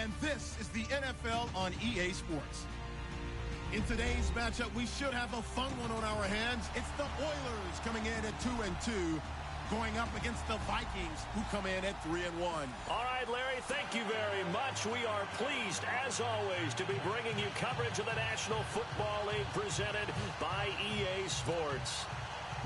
and this is the NFL on EA Sports. In today's matchup, we should have a fun one on our hands. It's the Oilers coming in at 2-2, going up against the Vikings, who come in at 3-1. All right, Larry, thank you very much. We are pleased, as always, to be bringing you coverage of the National Football League presented by EA Sports.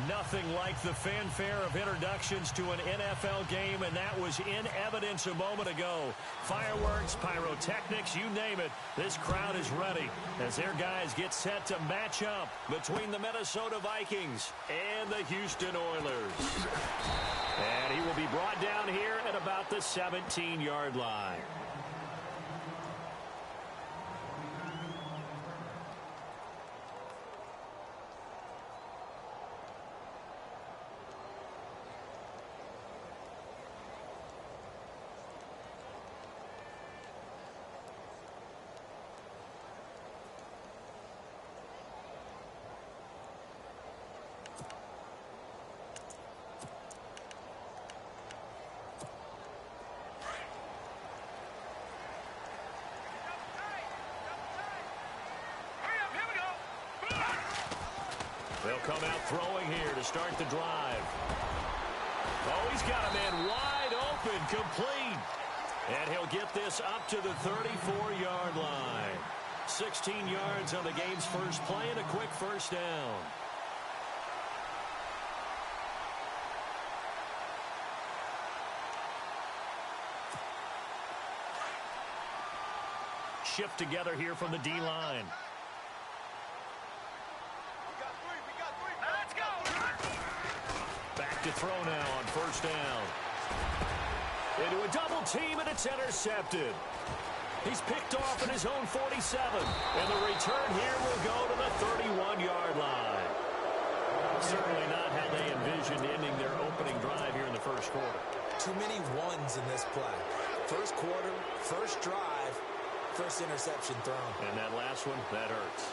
Nothing like the fanfare of introductions to an NFL game, and that was in evidence a moment ago. Fireworks, pyrotechnics, you name it. This crowd is ready as their guys get set to match up between the Minnesota Vikings and the Houston Oilers. And he will be brought down here at about the 17-yard line. They'll come out throwing here to start the drive. Oh, he's got a man wide open, complete. And he'll get this up to the 34-yard line. 16 yards on the game's first play and a quick first down. Shift together here from the D-line. Back to throw now on first down. Into a double team, and it's intercepted. He's picked off at his own 47. And the return here will go to the 31-yard line. Certainly not how they envisioned ending their opening drive here in the first quarter. Too many ones in this play. First quarter, first drive, first interception thrown. And that last one, that hurts.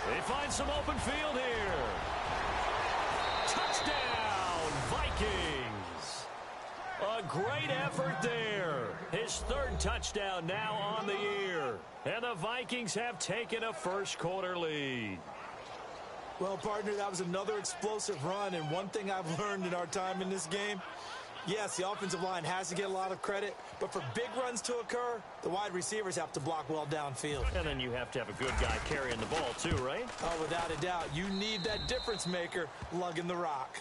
They find some open field here. Touchdown, Vikings. A great effort there. His third touchdown now on the year. And the Vikings have taken a first quarter lead. Well, partner, that was another explosive run. And one thing I've learned in our time in this game, yes, the offensive line has to get a lot of credit, but for big runs to occur, the wide receivers have to block well downfield. And then you have to have a good guy carrying the ball too, right? Oh, without a doubt. You need that difference maker lugging the rock.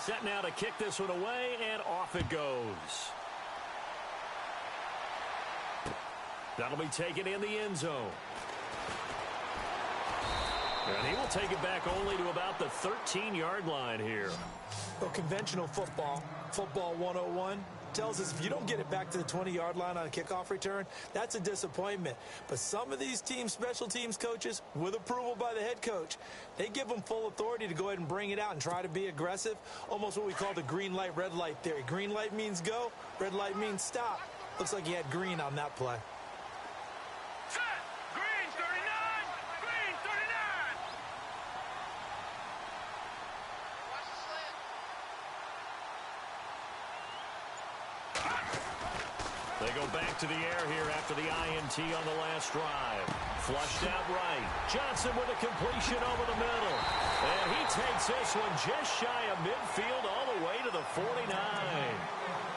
Set now to kick this one away, and off it goes. That'll be taken in the end zone. And he will take it back only to about the 13-yard line here. Well, conventional football 101, tells us if you don't get it back to the 20-yard line on a kickoff return, that's a disappointment. But some of these teams, special teams coaches, with approval by the head coach, they give them full authority to go ahead and bring it out and try to be aggressive, almost what we call the green light, red light theory. Green light means go, red light means stop. Looks like he had green on that play. They go back to the air here after the INT on the last drive. Flushed out right. Johnson with a completion over the middle. And he takes this one just shy of midfield all the way to the 49.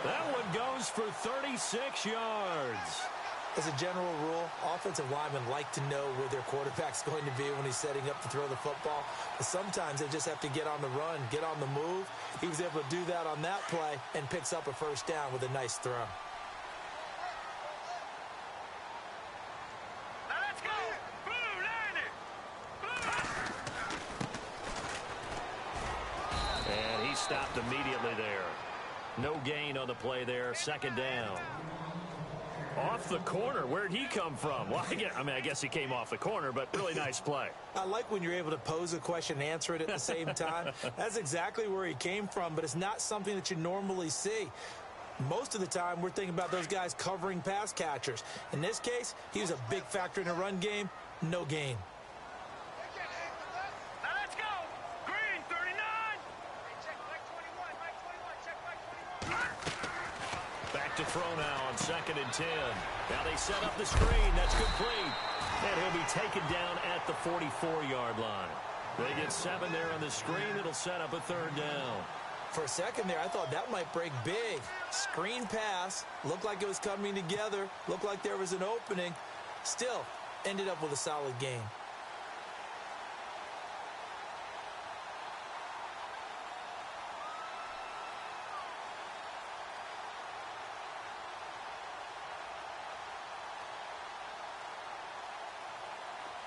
That one goes for 36 yards. As a general rule, offensive linemen like to know where their quarterback's going to be when he's setting up to throw the football. But sometimes they just have to get on the run, get on the move. He was able to do that on that play and picks up a first down with a nice throw. Let's go! Blue line! No gain on the play there. Second down. Off the corner. Where'd he come from? Well, I guess he came off the corner, but really nice play. I like when you're able to pose a question and answer it at the same time. That's exactly where he came from, but it's not something that you normally see. Most of the time, we're thinking about those guys covering pass catchers. In this case, he was a big factor in the run game. No gain. Now let's go. Green, 39. Back to throw now on 2nd and 10. Now they set up the screen. That's complete. And he'll be taken down at the 44-yard line. They get 7 there on the screen. It'll set up a 3rd down. For a second there, I thought that might break big. Screen pass. Looked like it was coming together. Looked like there was an opening. Still, ended up with a solid gain.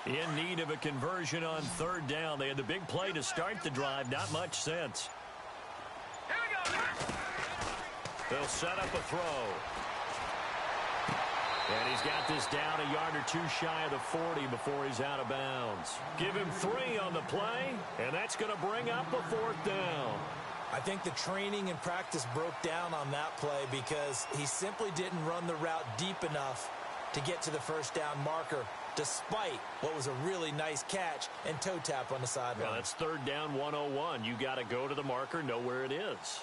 In need of a conversion on 3rd down. They had the big play to start the drive. Not much since. Here we go. They'll set up a throw. And he's got this down a yard or 2 shy of the 40 before he's out of bounds. Give him 3 on the play, and that's going to bring up a 4th down. I think the training and practice broke down on that play because he simply didn't run the route deep enough to get to the 1st down marker, despite what was a really nice catch and toe tap on the sideline. Well, that's 3rd down 101. You got to go to the marker, know where it is.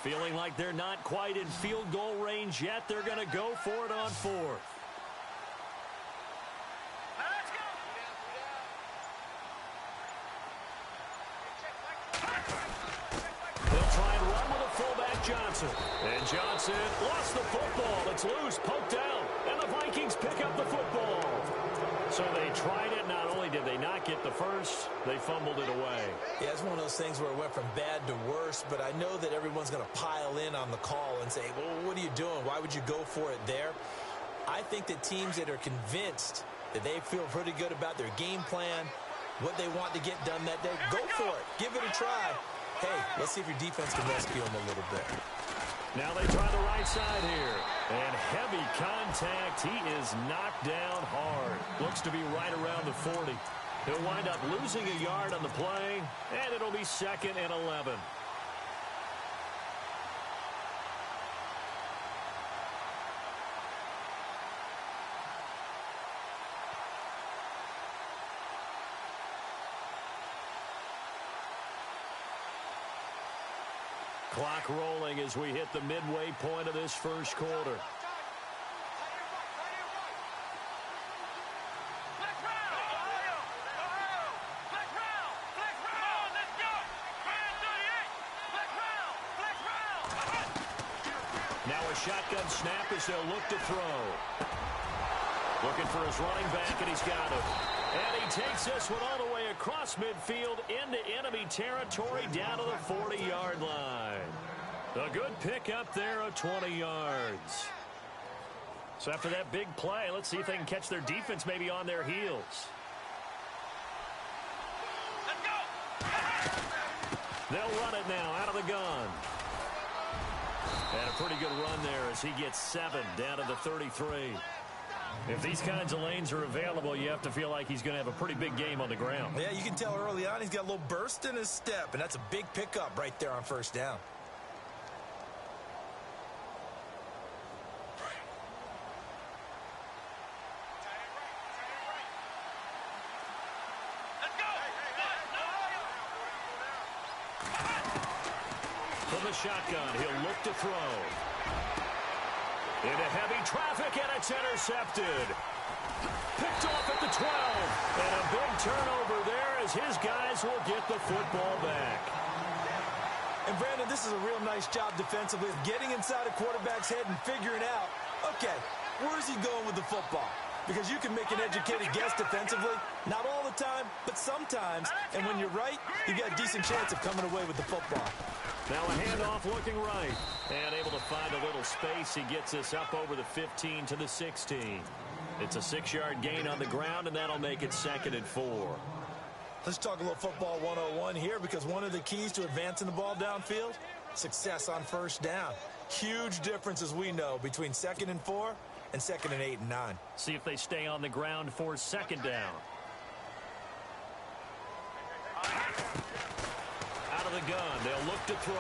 Feeling like they're not quite in field goal range yet. They're going to go for it on 4th. Johnson. And Johnson lost the football. It's loose, poked out, and the Vikings pick up the football. So they tried it. Not only did they not get the first, they fumbled it away. Yeah, it's one of those things where it went from bad to worse, but I know that everyone's going to pile in on the call and say, well, what are you doing? Why would you go for it there? I think that teams that are convinced that they feel pretty good about their game plan, what they want to get done that day, go for it. Give it a try. Hey, let's see if your defense can rescue him a little bit. Now they try the right side here. And heavy contact. He is knocked down hard. Looks to be right around the 40. He'll wind up losing a yard on the play, and it'll be 2nd and 11. Clock rolling as we hit the midway point of this 1st quarter. Now a shotgun snap as they'll look to throw. Looking for his running back, and he's got it. And he takes this one all the way across midfield into enemy territory down to the 40-yard line. A good pickup there of 20 yards. So after that big play, let's see if they can catch their defense maybe on their heels. Let's go! They'll run it now out of the gun. And a pretty good run there as he gets 7 down to the 33. If these kinds of lanes are available, you have to feel like he's going to have a pretty big game on the ground. Yeah, you can tell early on he's got a little burst in his step, and that's a big pickup right there on 1st down. From the shotgun, he'll look to throw. Into heavy traffic, and it's intercepted. Picked off at the 12. And a big turnover there as his guys will get the football back. And, Brandon, this is a real nice job defensively of getting inside a quarterback's head and figuring out, okay, where is he going with the football? Because you can make an educated guess defensively, not all the time, but sometimes. And when you're right, you've got a decent chance of coming away with the football. Now a handoff looking right. And able to find a little space. He gets us up over the 15 to the 16. It's a 6-yard gain on the ground, and that'll make it 2nd and 4. Let's talk a little football 101 here, because one of the keys to advancing the ball downfield, success on first down. Huge difference, as we know, between 2nd and 4 and 2nd and 8 and 9. See if they stay on the ground for 2nd down. Out of the gun, they'll look to throw.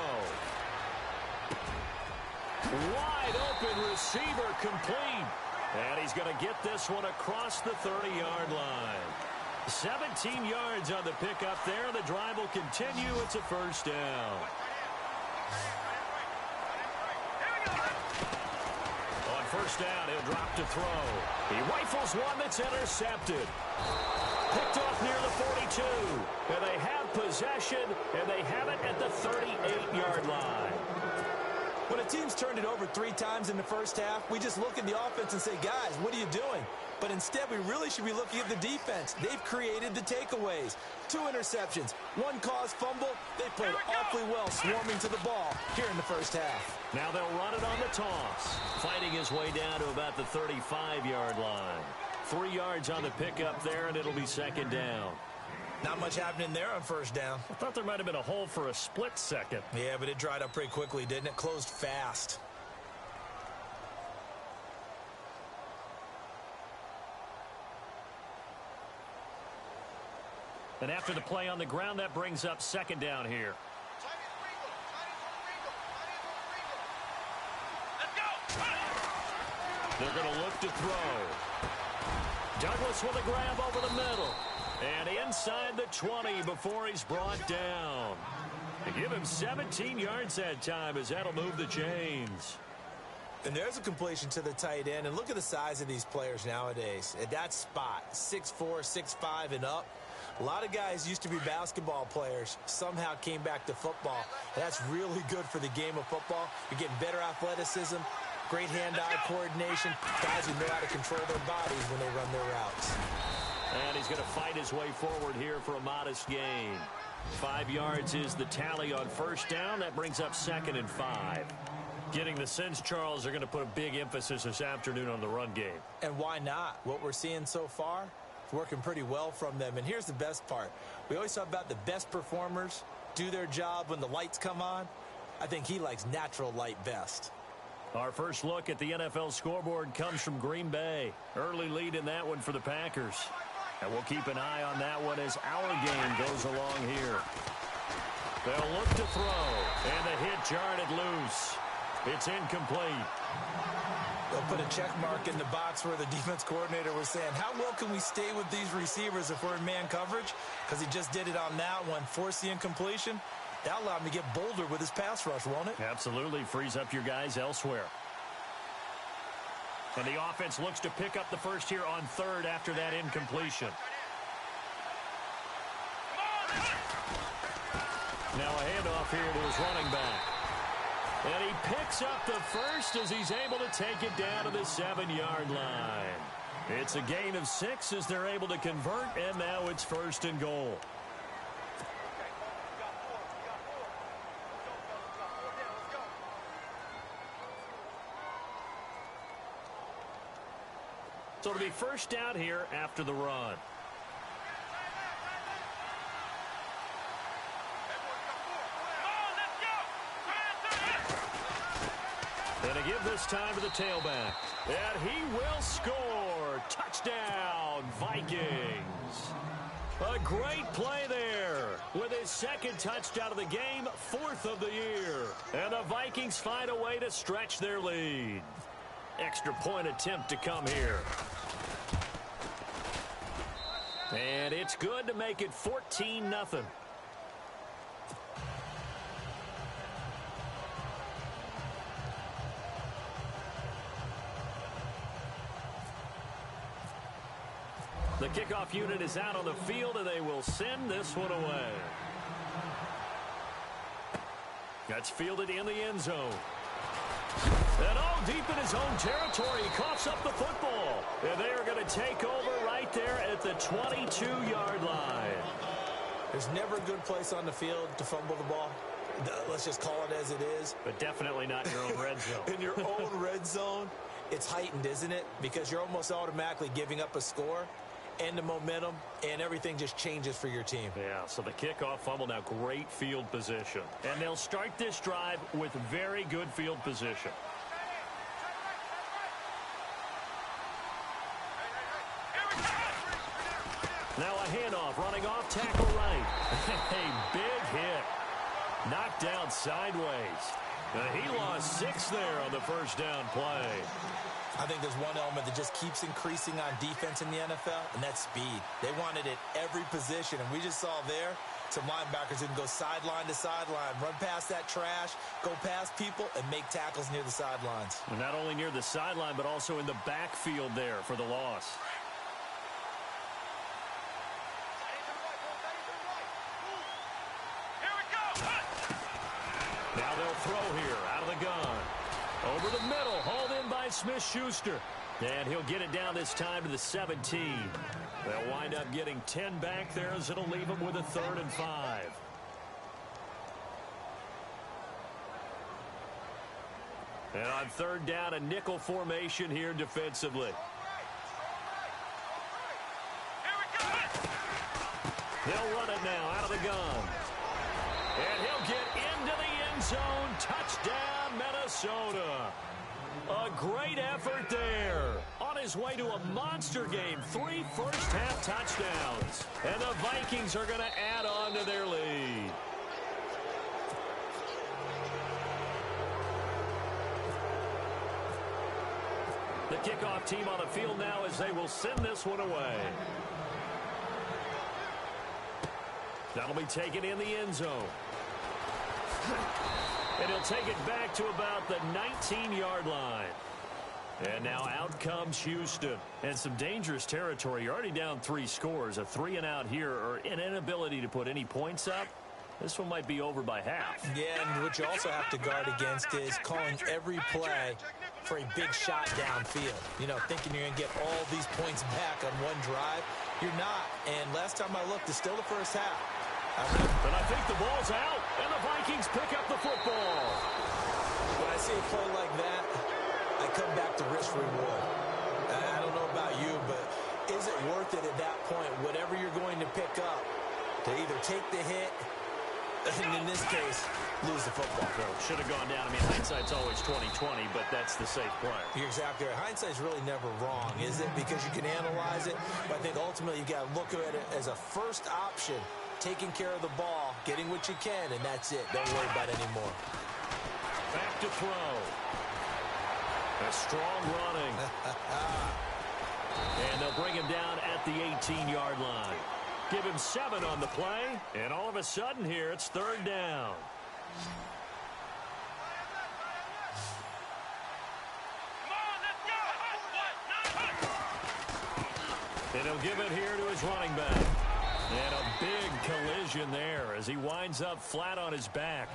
Wide open receiver, complete. And he's going to get this one across the 30-yard line. 17 yards on the pickup there. The drive will continue. It's a first down. On first down, he'll drop to throw. He rifles one that's intercepted. Picked off near the 42. And they have possession, and they have it at the 38-yard line. When a team's turned it over 3 times in the first half, we just look at the offense and say, guys, what are you doing? But instead, we really should be looking at the defense. They've created the takeaways. 2 interceptions, 1 caused fumble. They played awfully well swarming to the ball here in the first half. Now they'll run it on the toss. Fighting his way down to about the 35-yard line. 3 yards on the pickup there, and it'll be 2nd down. Not much happening there on first down. I thought there might have been a hole for a split second. Yeah, but it dried up pretty quickly, didn't it? Closed fast. And after the play on the ground, that brings up 2nd down here. They're going to look to throw. Douglas with a grab over the middle. And inside the 20 before he's brought down. They give him 17 yards that time, as that'll move the chains. And there's a completion to the tight end. And look at the size of these players nowadays. At that spot, 6'4", 6'5", and up. A lot of guys used to be basketball players, somehow came back to football. And that's really good for the game of football. You're getting better athleticism, great hand-eye coordination, guys who know how to control their bodies when they run their routes. And he's going to fight his way forward here for a modest gain. 5 yards is the tally on first down. That brings up 2nd and 5. Getting the sense, Charles, are going to put a big emphasis this afternoon on the run game. And why not? What we're seeing so far, it's working pretty well from them. And here's the best part. We always talk about the best performers do their job when the lights come on. I think he likes natural light best. Our first look at the NFL scoreboard comes from Green Bay. Early lead in that one for the Packers. And we'll keep an eye on that one as our game goes along here. They'll look to throw. And the hit jarred it loose. It's incomplete. They'll put a check mark in the box where the defense coordinator was saying, how well can we stay with these receivers if we're in man coverage? Because he just did it on that one, forced the incompletion. That'll allow him to get bolder with his pass rush, won't it? Absolutely. Frees up your guys elsewhere. And the offense looks to pick up the first here on 3rd after that incompletion. Now a handoff here to his running back. And he picks up the first as he's able to take it down to the 7-yard line. It's a gain of 6 as they're able to convert, and now it's 1st and goal. So it'll be first down here after the run. And a give this time to the tailback. And he will score. Touchdown, Vikings. A great play there with his 2nd touchdown of the game, 4th of the year. And the Vikings find a way to stretch their lead. Extra point attempt to come here. And it's good to make it 14-0. The kickoff unit is out on the field, and they will send this one away. That's fielded in the end zone. And deep in his own territory, he coughs up the football. And they are going to take over right there at the 22-yard line. There's never a good place on the field to fumble the ball. Let's just call it as it is. But definitely not in your own red zone. In your own red zone, it's heightened, isn't it? Because you're almost automatically giving up a score. and the momentum, and everything just changes for your team. Yeah, so the kickoff fumble, now great field position. And they'll start this drive with very good field position. Now a handoff, running off, tackle right. A big hit. Knocked down sideways. He lost 6 there on the first down play. I think there's one element that just keeps increasing on defense in the NFL, and that's speed. They want it at every position, and we just saw there some linebackers who can go sideline to sideline, run past that trash, go past people, and make tackles near the sidelines. And not only near the sideline, but also in the backfield there for the loss. Now they'll throw here out of the gun. Over the middle, hauled in by Smith-Schuster. And he'll get it down this time to the 17. They'll wind up getting 10 back there as it'll leave them with a 3rd and 5. And on 3rd down, a nickel formation here defensively. They'll run it now out of the gun. And he'll get into the end zone. Touchdown, Minnesota. A great effort there. On his way to a monster game. 3 first-half touchdowns. And the Vikings are going to add on to their lead. The kickoff team on the field now as they will send this one away. That'll be taken in the end zone. And he'll take it back to about the 19-yard line. And now out comes Houston. And some dangerous territory. You're already down 3 scores. A 3-and-out here, or an inability to put any points up. This one might be over by half. Yeah, and what you also have to guard against is calling every play for a big shot downfield. You know, thinking you're going to get all these points back on one drive. You're not. And last time I looked, it's still the first half. But I think the ball's out, and the Vikings pick up the football. When I see a play like that, I come back to risk reward. I don't know about you, but is it worth it at that point, whatever you're going to pick up, to either take the hit, and in this case, lose the football? Should have gone down. I mean, hindsight's always 20/20, but that's the safe play. You're exactly right. Hindsight's really never wrong, is it? Because you can analyze it, but I think ultimately you got to look at it as a first option. Taking care of the ball, getting what you can, and that's it. Don't worry about it anymore. Back to throw. A strong running. And they'll bring him down at the 18-yard line. Give him 7 on the play, and all of a sudden here, it's 3rd down. And he'll give it here to his running back. And a big collision there as he winds up flat on his back.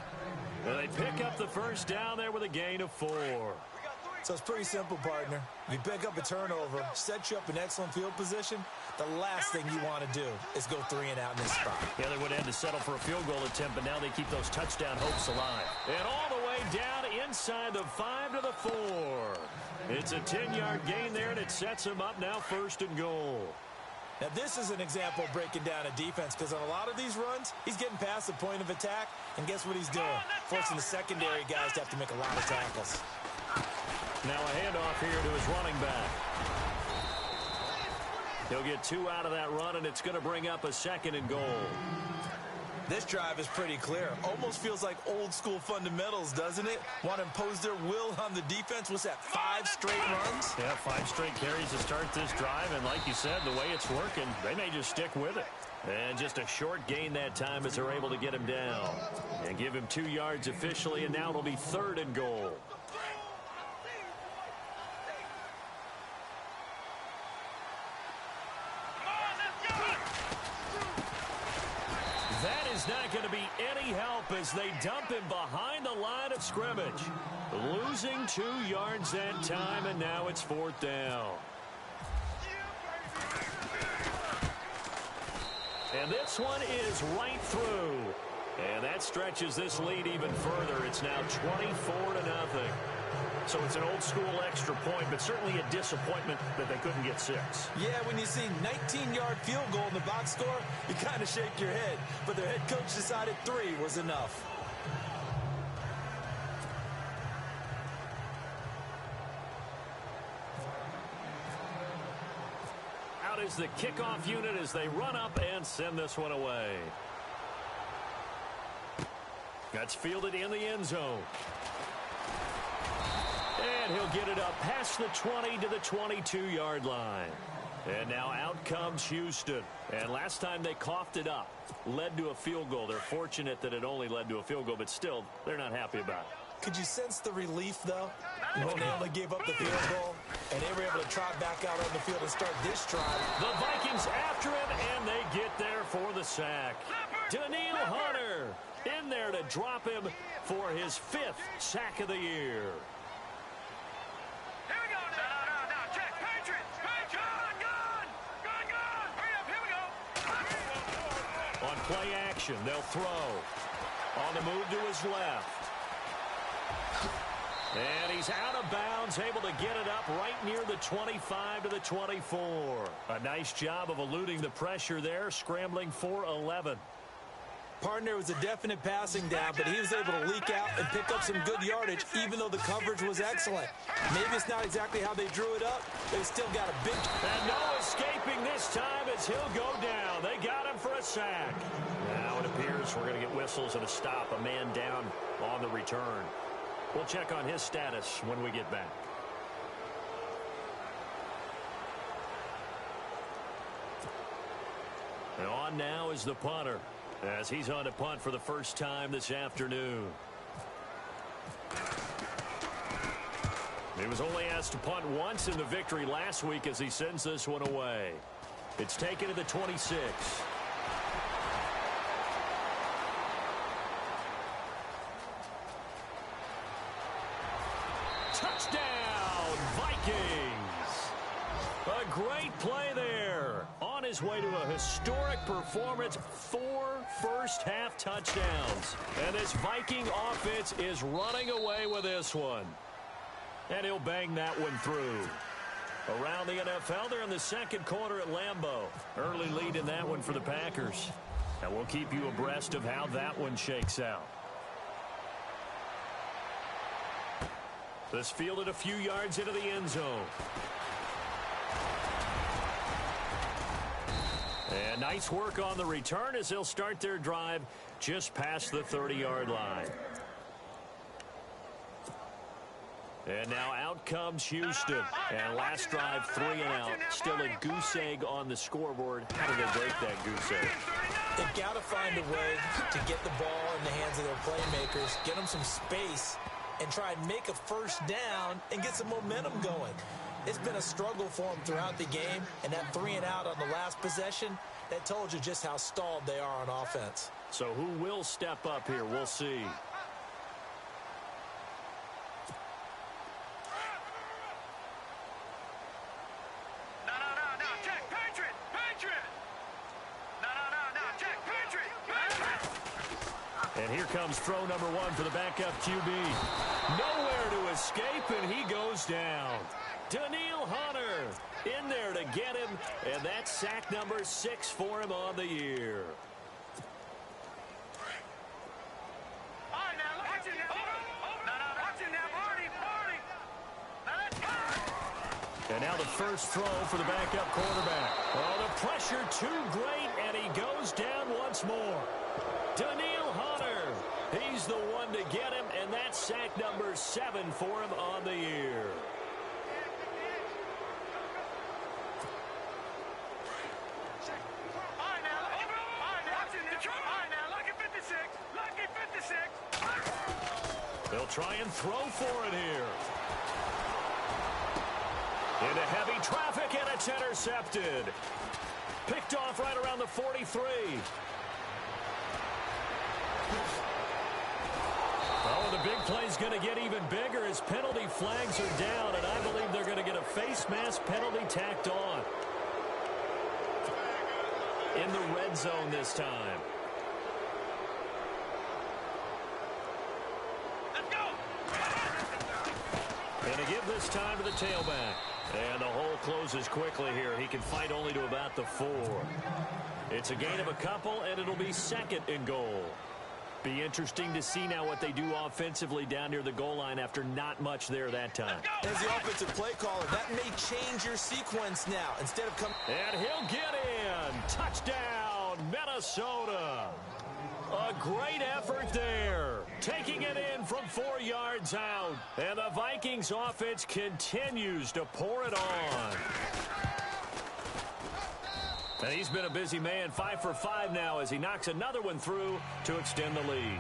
And they pick up the first down there with a gain of 4. So it's pretty simple, partner. You pick up a turnover, set you up in excellent field position. The last thing you want to do is go 3-and-out in this spot. Yeah, they would have had to settle for a field goal attempt, but now they keep those touchdown hopes alive. And all the way down inside the 5 to the 4. It's a 10-yard gain there, and it sets him up now 1st and goal. Now, this is an example of breaking down a defense, because on a lot of these runs, he's getting past the point of attack, and guess what he's doing? Forcing the secondary guys to have to make a lot of tackles. Now a handoff here to his running back. He'll get 2 out of that run, and it's going to bring up a 2nd and goal. This drive is pretty clear. Almost feels like old school fundamentals, doesn't it? Want to impose their will on the defense. What's that, 5 straight runs? Yeah, 5 straight carries to start this drive, and like you said, the way it's working, they may just stick with it. And just a short gain that time as they're able to get him down. And give him 2 yards officially, and now it'll be 3rd and goal. That is not going to be any help as they dump him behind the line of scrimmage. Losing 2 yards that time, and now it's 4th down. And this one is right through. And that stretches this lead even further. It's now 24-0. So it's an old-school extra point, but certainly a disappointment that they couldn't get 6. Yeah, when you see 19-yard field goal in the box score, you kind of shake your head. But their head coach decided 3 was enough. Out is the kickoff unit as they run up and send this one away. That's fielded in the end zone. And he'll get it up past the 20 to the 22-yard line. And now out comes Houston. And last time they coughed it up, led to a field goal. They're fortunate that it only led to a field goal, but still, they're not happy about it. Could you sense the relief, though, when they only gave up the field goal and they were able to trot back out on the field and start this drive? The Vikings after him, and they get there for the sack. Daniil Hunter in there to drop him for his 5th sack of the year. On play action, they'll throw. On the move to his left. And he's out of bounds, able to get it up right near the 25 to the 24. A nice job of eluding the pressure there, scrambling for 11. Partner was a definite passing down, but he was able to leak out and pick up some good yardage, even though the coverage was excellent. Maybe it's not exactly how they drew it up. They still got a big... And no escaping this time as he'll go down. They got him for a sack. Now it appears we're going to get whistles and a stop. A man down on the return. We'll check on his status when we get back. And on now is the punter, as he's on to punt for the first time this afternoon. He was only asked to punt once in the victory last week as he sends this one away. It's taken to the 26. Touchdown, Vikings! A great play there. On his way to a historic performance, 4 first-half touchdowns. And this Viking offense is running away with this one. And he'll bang that one through. Around the NFL, they're in the second quarter at Lambeau. Early lead in that one for the Packers. And we'll keep you abreast of how that one shakes out. This fielded a few yards into the end zone. And nice work on the return as they'll start their drive just past the 30-yard line. And now out comes Houston. And last drive, 3 and out. Still a goose egg on the scoreboard. How do they break that goose egg? They've got to find a way to get the ball in the hands of their playmakers, get them some space, and try and make a first down and get some momentum going. It's been a struggle for them throughout the game, and that 3 and out on the last possession, that told you just how stalled they are on offense. So who will step up here? We'll see. And here comes throw number 1 for the backup QB. Nowhere to escape, and he goes down. Daniil Hunter in there to get him, and that's sack number 6 for him on the year. And now the first throw for the backup quarterback. Oh, the pressure too great, and he goes down once more. Daniil Hunter, he's the one to get him, and that's sack number 7 for him on the year. They'll try and throw for it here. Into heavy traffic, and it's intercepted. Picked off right around the 43. Oh, the big play's going to get even bigger as penalty flags are down, and I believe they're going to get a face mask penalty tacked on. In the red zone this time. this time to the tailback. And the hole closes quickly here. He can fight only to about the 4. It's a gain of a couple, and it'll be 2nd and goal. Be interesting to see now what they do offensively down near the goal line after not much there that time. As the offensive play caller, that may change your sequence now. Instead of coming... And he'll get in. Touchdown, Minnesota. A great effort there. Taking it in from 4 yards out. And the Vikings offense continues to pour it on. And he's been a busy man, 5 for 5 now as he knocks another one through to extend the lead.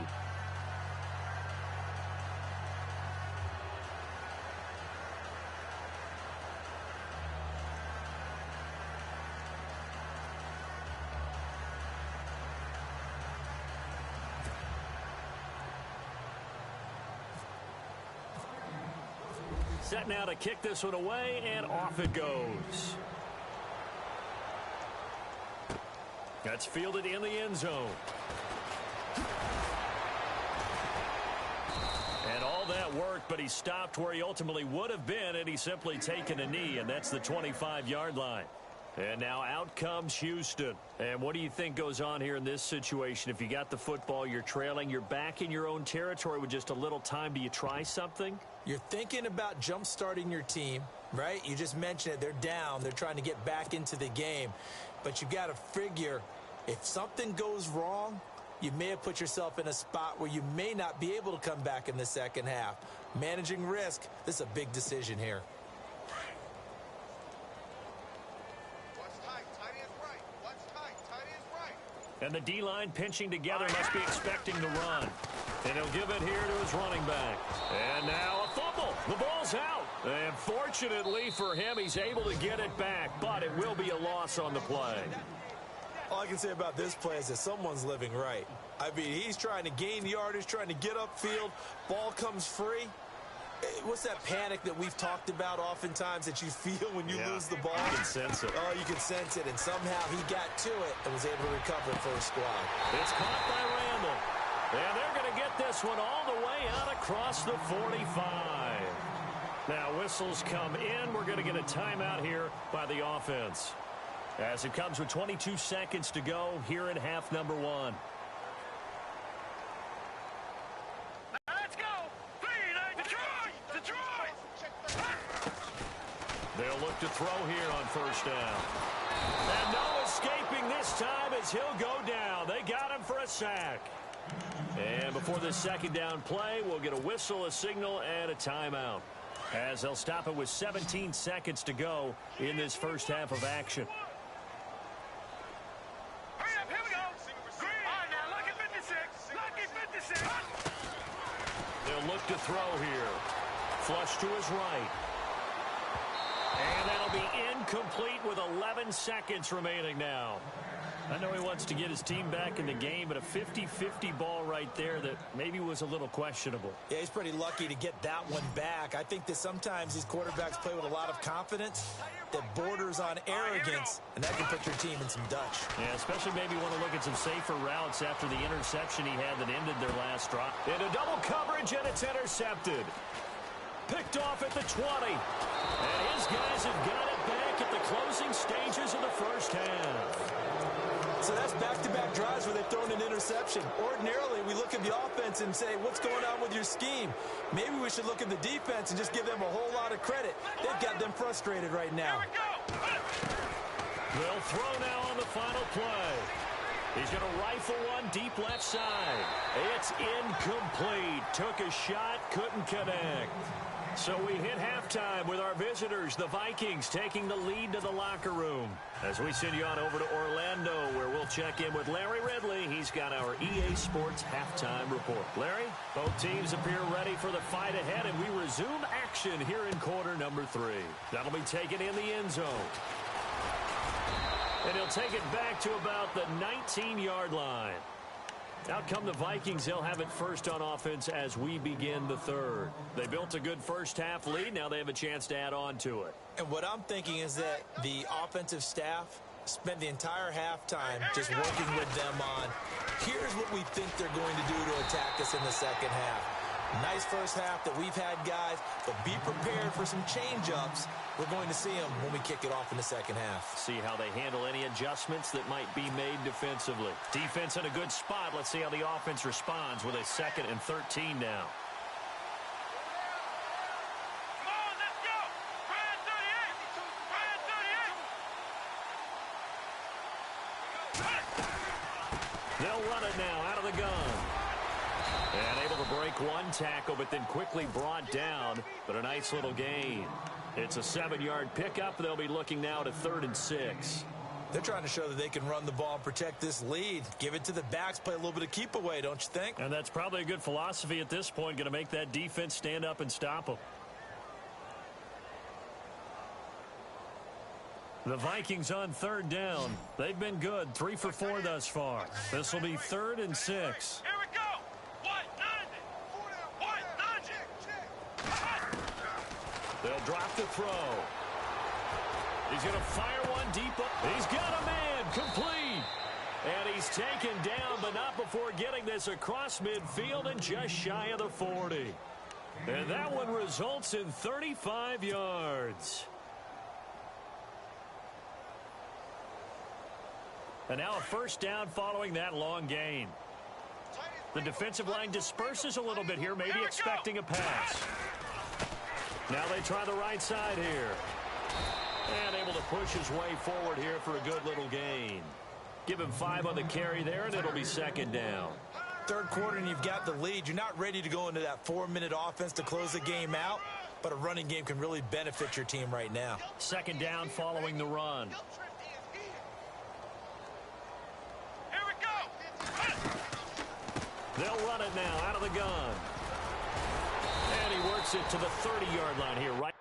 Set now to kick this one away, and off it goes. That's fielded in the end zone. And all that worked, but he stopped where he ultimately would have been, and he's simply taken a knee, and that's the 25-yard line. And now out comes Houston. And what do you think goes on here in this situation? If you got the football, you're trailing, you're back in your own territory with just a little time. Do you try something? You're thinking about jump-starting your team, right? You just mentioned it. They're down. They're trying to get back into the game. But you've got to figure, if something goes wrong, you may have put yourself in a spot where you may not be able to come back in the second half. Managing risk, this is a big decision here. And the D-line pinching together must be expecting the run. And he'll give it here to his running back. And now a fumble. The ball's out. And fortunately for him, he's able to get it back, but it will be a loss on the play. All I can say about this play is that someone's living right. I mean, he's trying to gain yardage, trying to get upfield. Ball comes free. What's that panic that we've talked about oftentimes that you feel when you lose the ball? You can sense it. Oh, you can sense it, and somehow he got to it and was able to recover for his squad. It's caught by Randall. And they're going to get this one all the way out across the 45. Now whistles come in. We're going to get a timeout here by the offense. As it comes with 22 seconds to go here in half number 1. They'll look to throw here on first down. And no escaping this time as he'll go down. They got him for a sack. And before this second down play, we'll get a whistle, a signal, and a timeout. As they'll stop it with 17 seconds to go in this first half of action. Hurry up, here we go. Green. All right, now, look at 56. Look at 56. They'll look to throw here. Flush to his right. And that'll be incomplete with 11 seconds remaining now. I know he wants to get his team back in the game, but a 50-50 ball right there that maybe was a little questionable. Yeah, he's pretty lucky to get that one back. I think that sometimes these quarterbacks play with a lot of confidence that borders on arrogance, and that can put your team in some Dutch. Yeah, especially maybe want to look at some safer routes after the interception he had that ended their last drive. Into double coverage, and it's intercepted. Picked off at the 20. And his guys have got it back at the closing stages of the first half. So that's back-to-back drives where they've thrown an interception. Ordinarily, we look at the offense and say, what's going on with your scheme? Maybe we should look at the defense and just give them a whole lot of credit. They've got them frustrated right now. They'll throw now on the final play. He's going to rifle one deep left side. It's incomplete. Took a shot, couldn't connect. So we hit halftime with our visitors, the Vikings, taking the lead to the locker room. As we send you on over to Orlando, where we'll check in with Larry Ridley. He's got our EA Sports halftime report. Larry, both teams appear ready for the fight ahead, and we resume action here in quarter number 3. That'll be taken in the end zone. And he'll take it back to about the 19-yard line. Out come the Vikings. They'll have it first on offense as we begin the third. They built a good first-half lead. Now they have a chance to add on to it. And what I'm thinking is that the offensive staff spent the entire halftime just working with them on, here's what we think they're going to do to attack us in the second half. Nice first half that we've had, guys, but be prepared for some change-ups. We're going to see them when we kick it off in the second half. See how they handle any adjustments that might be made defensively. Defense in a good spot. Let's see how the offense responds with a 2nd and 13 now. Come on, let's go. Brand 38. They'll run it now out of the gun. And able to break one tackle, but then quickly brought down. But a nice little gain. It's a 7-yard pickup. They'll be looking now to 3rd and 6. They're trying to show that they can run the ball and protect this lead. Give it to the backs, play a little bit of keep away, don't you think? And that's probably a good philosophy at this point. Going to make that defense stand up and stop them. The Vikings on 3rd down. They've been good. 3 for 4 thus far. This will be 3rd and 6. Here we go. They'll drop the throw. He's going to fire one deep up. He's got a man complete. And he's taken down, but not before getting this across midfield and just shy of the 40. And that one results in 35 yards. And now a 1st down following that long gain. The defensive line disperses a little bit here, maybe expecting a pass. Now they try the right side here. And able to push his way forward here for a good little gain. Give him 5 on the carry there, and it'll be 2nd down. 3rd quarter, and you've got the lead. You're not ready to go into that 4-minute offense to close the game out, but a running game can really benefit your team right now. 2nd down following the run. Here we go. They'll run it now out of the gun. And he works it to the 30-yard line here, right?